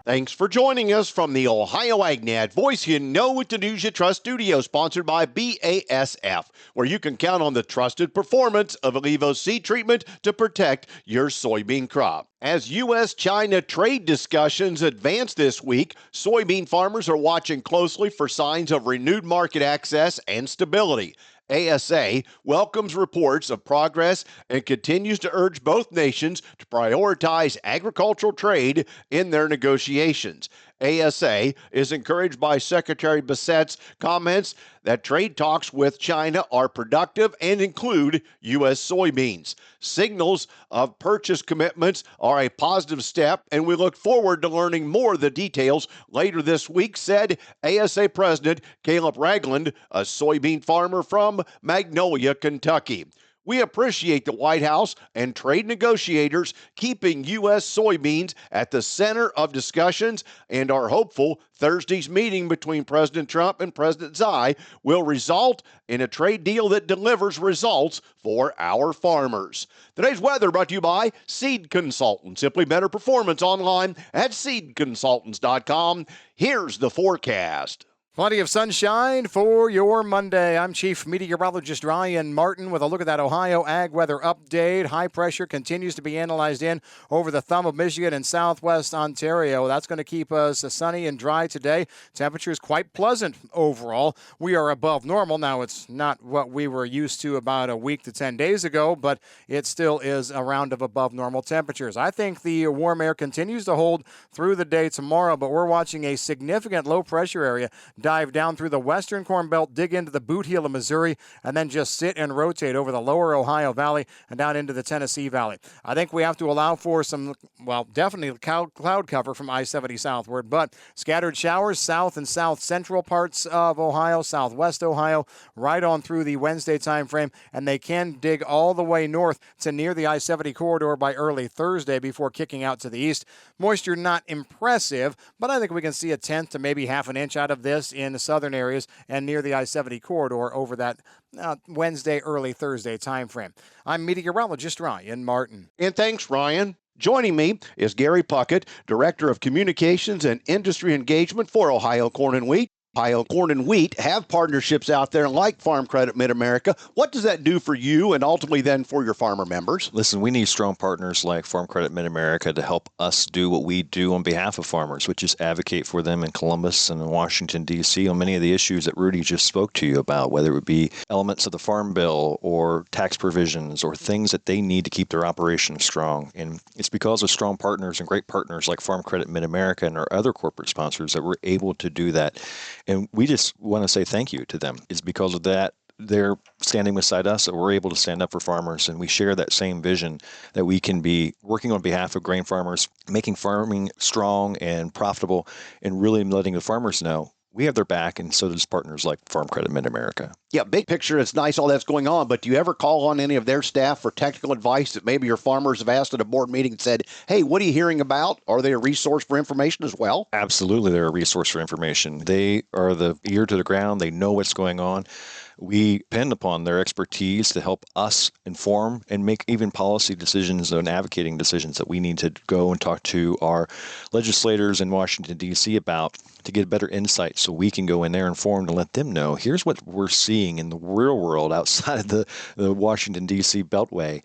Thanks for joining us from the Ohio AgNet Voice You Know with the News You Trust studio, sponsored by BASF, where you can count on the trusted performance of Allevo seed treatment to protect your soybean crop. As U.S.-China trade discussions advance this week, soybean farmers are watching closely for signs of renewed market access and stability. ASA welcomes reports of progress and continues to urge both nations to prioritize agricultural trade in their negotiations. ASA is encouraged by Secretary Bessette's comments that trade talks with China are productive and include U.S. soybeans. Signals of purchase commitments are a positive step, and we look forward to learning more of the details later this week, said ASA President Caleb Ragland, a soybean farmer from Magnolia, Kentucky. We appreciate the White House and trade negotiators keeping U.S. soybeans at the center of discussions and are hopeful Thursday's meeting between President Trump and President Xi will result in a trade deal that delivers results for our farmers. Today's weather brought to you by Seed Consultants. Simply better performance online at seedconsultants.com. Here's the forecast. Plenty of sunshine for your Monday. I'm Chief Meteorologist Ryan Martin with a look at that Ohio Ag Weather Update. High pressure continues to be analyzed in over the thumb of Michigan and southwest Ontario. That's going to keep us sunny and dry today. Temperatures quite pleasant overall. We are above normal. Now, it's not what we were used to about a week to 10 days ago, but it still is a round of above normal temperatures. I think the warm air continues to hold through the day tomorrow, but we're watching a significant low pressure area dive down through the western Corn Belt, dig into the boot heel of Missouri, and then just sit and rotate over the lower Ohio Valley and down into the Tennessee Valley. I think we have to allow for some, definitely cloud cover from I-70 southward, but scattered showers south and south central parts of Ohio, southwest Ohio, right on through the Wednesday time frame, and they can dig all the way north to near the I-70 corridor by early Thursday before kicking out to the east. Moisture not impressive, but I think we can see a tenth to maybe half an inch out of this in the southern areas and near the I-70 corridor over that Wednesday, early Thursday time frame. I'm meteorologist Ryan Martin. And thanks, Ryan. Joining me is Gary Puckett, Director of Communications and Industry Engagement for Ohio Corn and Wheat. Ohio Corn and Wheat have partnerships out there like Farm Credit Mid-America. What does that do for you and ultimately then for your farmer members? Listen, we need strong partners like Farm Credit Mid-America to help us do what we do on behalf of farmers, which is advocate for them in Columbus and in Washington, D.C. on many of the issues that Rudy just spoke to you about, whether it would be elements of the Farm Bill or tax provisions or things that they need to keep their operations strong. And it's because of strong partners and great partners like Farm Credit Mid-America and our other corporate sponsors that we're able to do that. And we just want to say thank you to them. It's because of that they're standing beside us that we're able to stand up for farmers, and we share that same vision that we can be working on behalf of grain farmers, making farming strong and profitable, and really letting the farmers know we have their back, and so does partners like Farm Credit Mid-America. Yeah, big picture, it's nice all that's going on, but do you ever call on any of their staff for technical advice that maybe your farmers have asked at a board meeting and said, hey, what are you hearing about? Are they a resource for information as well? Absolutely, they're a resource for information. They are the ear to the ground. They know what's going on. We depend upon their expertise to help us inform and make even policy decisions and advocating decisions that we need to go and talk to our legislators in Washington, D.C. about to get better insight so we can go in there informed and let them know, here's what we're seeing in the real world outside of the Washington, D.C. Beltway.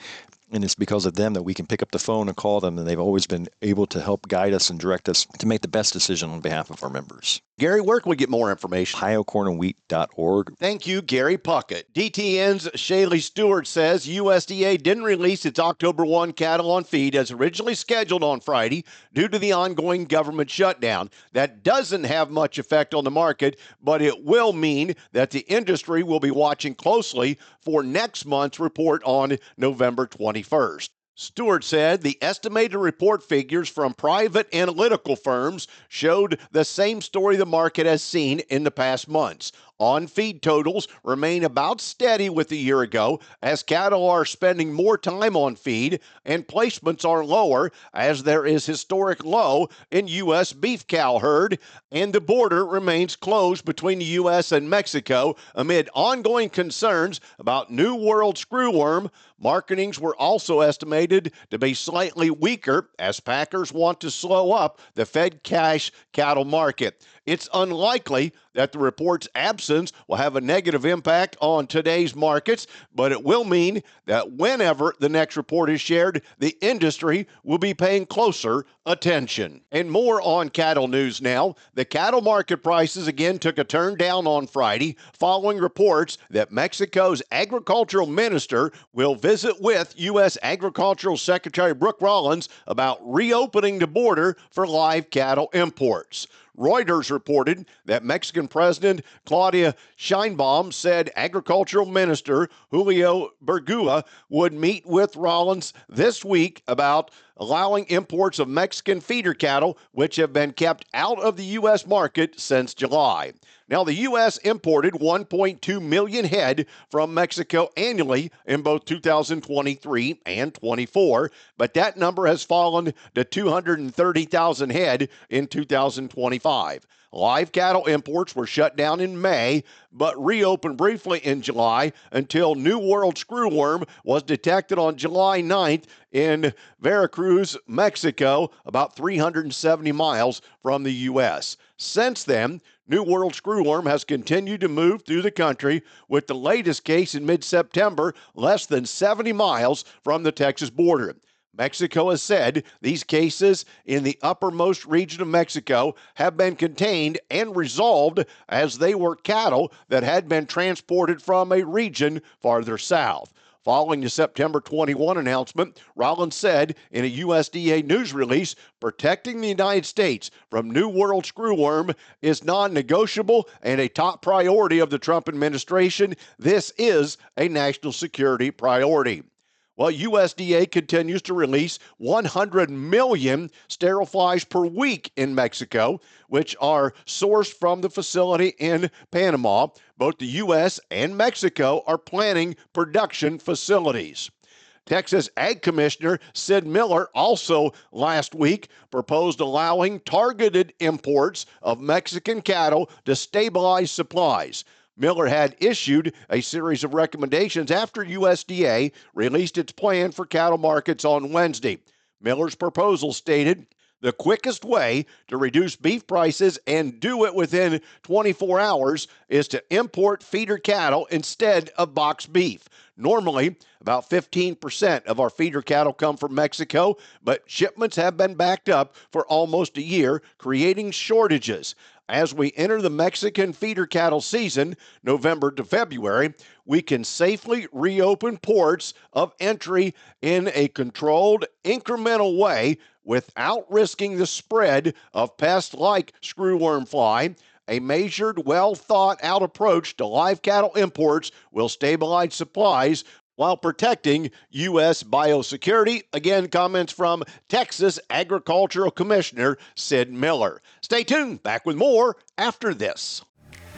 And it's because of them that we can pick up the phone and call them, and they've always been able to help guide us and direct us to make the best decision on behalf of our members. Gary, where can we get more information? OhioCornandWheat.org. Thank you, Gary Puckett. DTN's Shaylee Stewart says USDA didn't release its October 1 cattle on feed as originally scheduled on Friday due to the ongoing government shutdown. That doesn't have much effect on the market, but it will mean that the industry will be watching closely for next month's report on November 21st. Stewart said the estimated report figures from private analytical firms showed the same story the market has seen in the past months. On-feed totals remain about steady with a year ago as cattle are spending more time on feed and placements are lower as there is historic low in U.S. beef cow herd, and the border remains closed between the U.S. and Mexico amid ongoing concerns about New World screwworm. Marketings were also estimated to be slightly weaker as packers want to slow up the fed cash cattle market. It's unlikely that the report's absence will have a negative impact on today's markets, but it will mean that whenever the next report is shared, the industry will be paying closer attention. And more on cattle news now. The cattle market prices again took a turn down on Friday following reports that Mexico's agricultural minister will visit with U.S. Agricultural Secretary Brooke Rollins about reopening the border for live cattle imports. Reuters reported that Mexican President Claudia Sheinbaum said Agricultural Minister Julio Bergua would meet with Rollins this week about allowing imports of Mexican feeder cattle, which have been kept out of the U.S. market since July. Now, the U.S. imported 1.2 million head from Mexico annually in both 2023 and 24, but that number has fallen to 230,000 head in 2025. Live cattle imports were shut down in May, but reopened briefly in July until New World screwworm was detected on July 9th in Veracruz, Mexico, about 370 miles from the U.S. Since then, New World screwworm has continued to move through the country, with the latest case in mid-September less than 70 miles from the Texas border. Mexico has said these cases in the uppermost region of Mexico have been contained and resolved as they were cattle that had been transported from a region farther south. Following the September 21 announcement, Rollins said in a USDA news release, protecting the United States from New World screwworm is non-negotiable and a top priority of the Trump administration. This is a national security priority. Well, USDA continues to release 100 million sterile flies per week in Mexico, which are sourced from the facility in Panama. Both the U.S. and Mexico are planning production facilities. Texas Ag Commissioner Sid Miller also last week proposed allowing targeted imports of Mexican cattle to stabilize supplies. Miller had issued a series of recommendations after USDA released its plan for cattle markets on Wednesday. Miller's proposal stated, the quickest way to reduce beef prices and do it within 24 hours is to import feeder cattle instead of boxed beef. Normally, about 15% of our feeder cattle come from Mexico, but shipments have been backed up for almost a year, creating shortages. As we enter the Mexican feeder cattle season, November to February, we can safely reopen ports of entry in a controlled, incremental way without risking the spread of pests like screwworm fly. A measured, well-thought-out approach to live cattle imports will stabilize supplies while protecting U.S. biosecurity. Again, comments from Texas Agricultural Commissioner Sid Miller. Stay tuned. Back with more after this.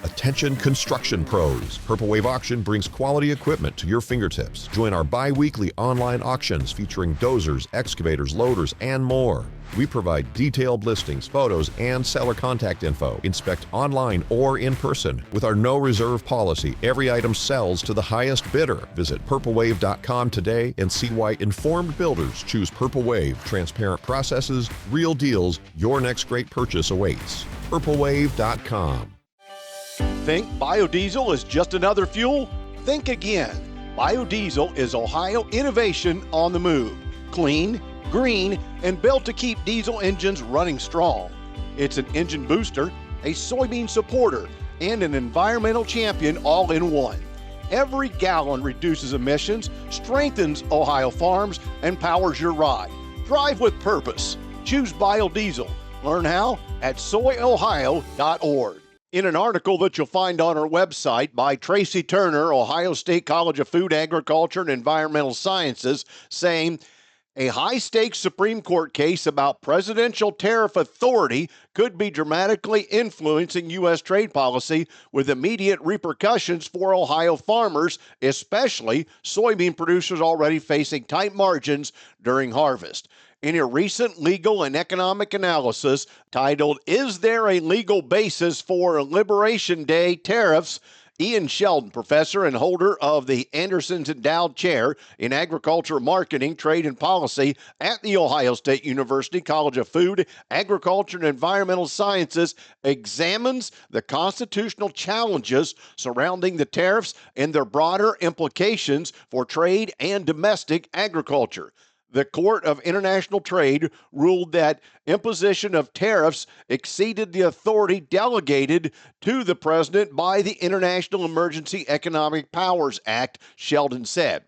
Attention construction pros. Purple Wave Auction brings quality equipment to your fingertips. Join our bi-weekly online auctions featuring dozers, excavators, loaders, and more. We provide detailed listings, photos, and seller contact info. Inspect online or in person. With our no reserve policy, every item sells to the highest bidder. Visit purplewave.com today and see why informed builders choose Purple Wave. Transparent processes, real deals. Your next great purchase awaits. purplewave.com. Think biodiesel is just another fuel? Think again. Biodiesel is Ohio innovation on the move. Clean, green, and built to keep diesel engines running strong. It's an engine booster, a soybean supporter, and an environmental champion all in one. Every gallon reduces emissions, strengthens Ohio farms, and powers your ride. Drive with purpose. Choose biodiesel. Learn how at soyohio.org. In an article that you'll find on our website by Tracy Turner, Ohio State College of Food, Agriculture, and Environmental Sciences, saying, A high-stakes Supreme Court case about presidential tariff authority could be dramatically influencing U.S. trade policy with immediate repercussions for Ohio farmers, especially soybean producers already facing tight margins during harvest. In a recent legal and economic analysis titled, "Is There a Legal Basis for Liberation Day Tariffs?" Ian Sheldon, professor and holder of the Anderson's Endowed Chair in Agriculture Marketing, Trade, and Policy at The Ohio State University College of Food, Agriculture, and Environmental Sciences, examines the constitutional challenges surrounding the tariffs and their broader implications for trade and domestic agriculture. The Court of International Trade ruled that imposition of tariffs exceeded the authority delegated to the president by the International Emergency Economic Powers Act, Sheldon said.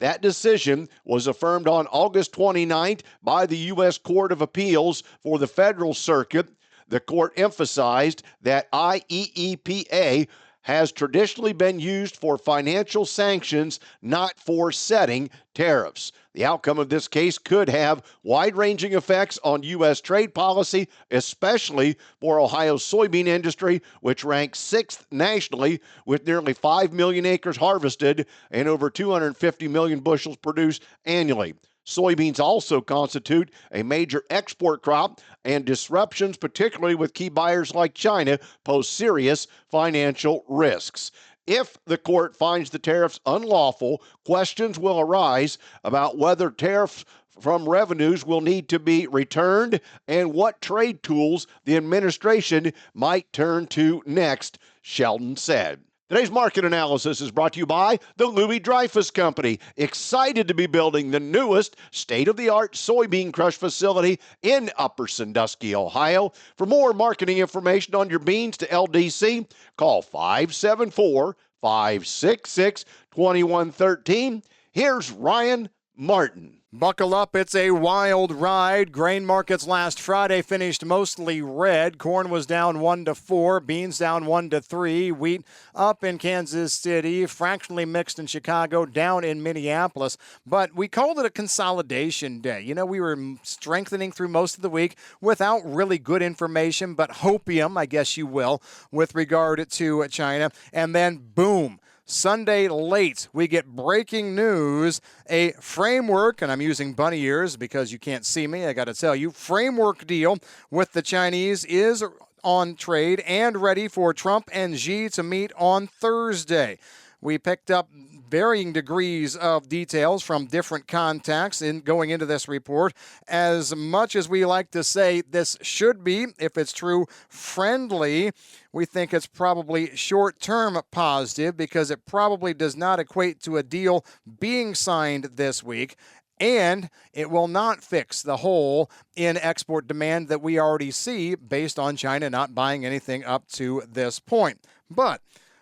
That decision was affirmed on August 29th by the U.S. Court of Appeals for the Federal Circuit. The court emphasized that IEEPA has traditionally been used for financial sanctions, not for setting tariffs. The outcome of this case could have wide-ranging effects on U.S. trade policy, especially for Ohio's soybean industry, which ranks 6th nationally with nearly 5 million acres harvested and over 250 million bushels produced annually. Soybeans also constitute a major export crop, and disruptions, particularly with key buyers like China, pose serious financial risks. If the court finds the tariffs unlawful, questions will arise about whether tariffs from revenues will need to be returned and what trade tools the administration might turn to next, Sheldon said. Today's market analysis is brought to you by the Louis Dreyfus Company, excited to be building the newest state-of-the-art soybean crush facility in Upper Sandusky, Ohio. For more marketing information on your beans to LDC, call 574-566-2113. Here's Ryan Martin. Buckle up, it's a wild ride. Grain markets last Friday finished mostly red. Corn was down 1 to 4, beans down 1 to 3, wheat up in Kansas City, fractionally mixed in Chicago, down in Minneapolis. But we called it a consolidation day. You know, we were strengthening through most of the week without really good information, but hopium, I guess you will, with regard to China. And then boom. Sunday late, we get breaking news, a framework, and I'm using bunny ears because you can't see me, I got to tell you, framework deal with the Chinese is on trade and ready for Trump and Xi to meet on Thursday. We picked up varying degrees of details from different contacts in going into this report. As much as we like to say this should be, if it's true, friendly, we think it's probably short-term positive because it probably does not equate to a deal being signed this week. And it will not fix the hole in export demand that we already see based on China not buying anything up to this point. But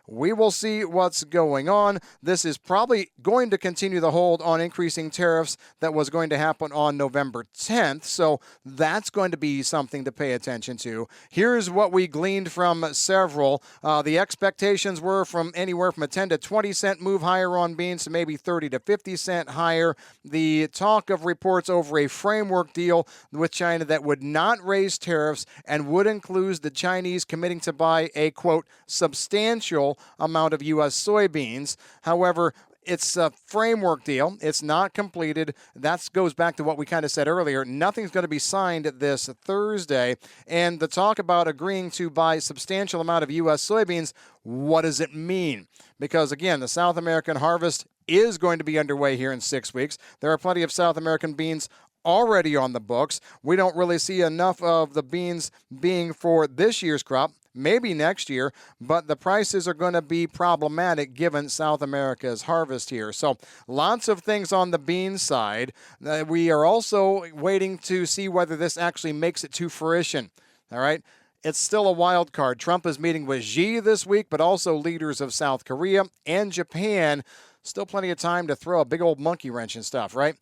we will see what's going on. This is probably going to continue the hold on increasing tariffs that was going to happen on November 10th. So that's going to be something to pay attention to. Here's what we gleaned from several. The expectations were from anywhere from a 10 to 20 cent move higher on beans to maybe 30 to 50 cent higher. The talk of reports over a framework deal with China that would not raise tariffs and would include the Chinese committing to buy a, quote, substantial amount of U.S. soybeans. However, it's a framework deal. It's not completed. That goes back to what we kind of said earlier. Nothing's going to be signed this Thursday. And the talk about agreeing to buy a substantial amount of U.S. soybeans, what does it mean? Because, again, the South American harvest is going to be underway here in 6 weeks. There are plenty of South American beans already on the books. We don't really see enough of the beans being for this year's crop. Maybe next year, but the prices are going to be problematic given South America's harvest here. So lots of things on the bean side. We are also waiting to see whether this actually makes it to fruition. All right. It's still a wild card. Trump is meeting with Xi this week, but also leaders of South Korea and Japan. Still plenty of time to throw a big old monkey wrench and stuff, right?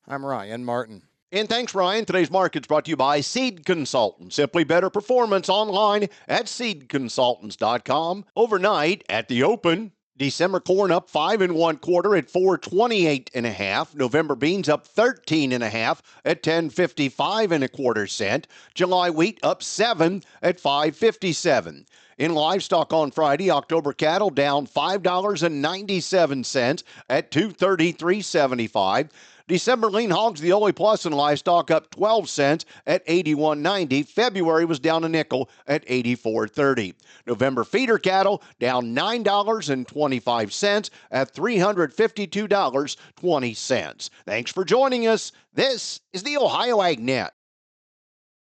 I'm Ryan Martin. And thanks, Ryan. Today's market's brought to you by Seed Consultants. Simply better performance online at seedconsultants.com. Overnight at the open. December corn up 5 1/4 at 428 1/2. November beans up 13 1/2 at 10.55 1/4 cent. July wheat up 7 at 5.57. In livestock on Friday, October cattle down $5.97 at 233.75. December lean hogs, the only plus in livestock, up 12 cents at 81.90. February was down a nickel at 84.30. November feeder cattle down $9.25 at $352.20. Thanks for joining us. This is the Ohio AgNet.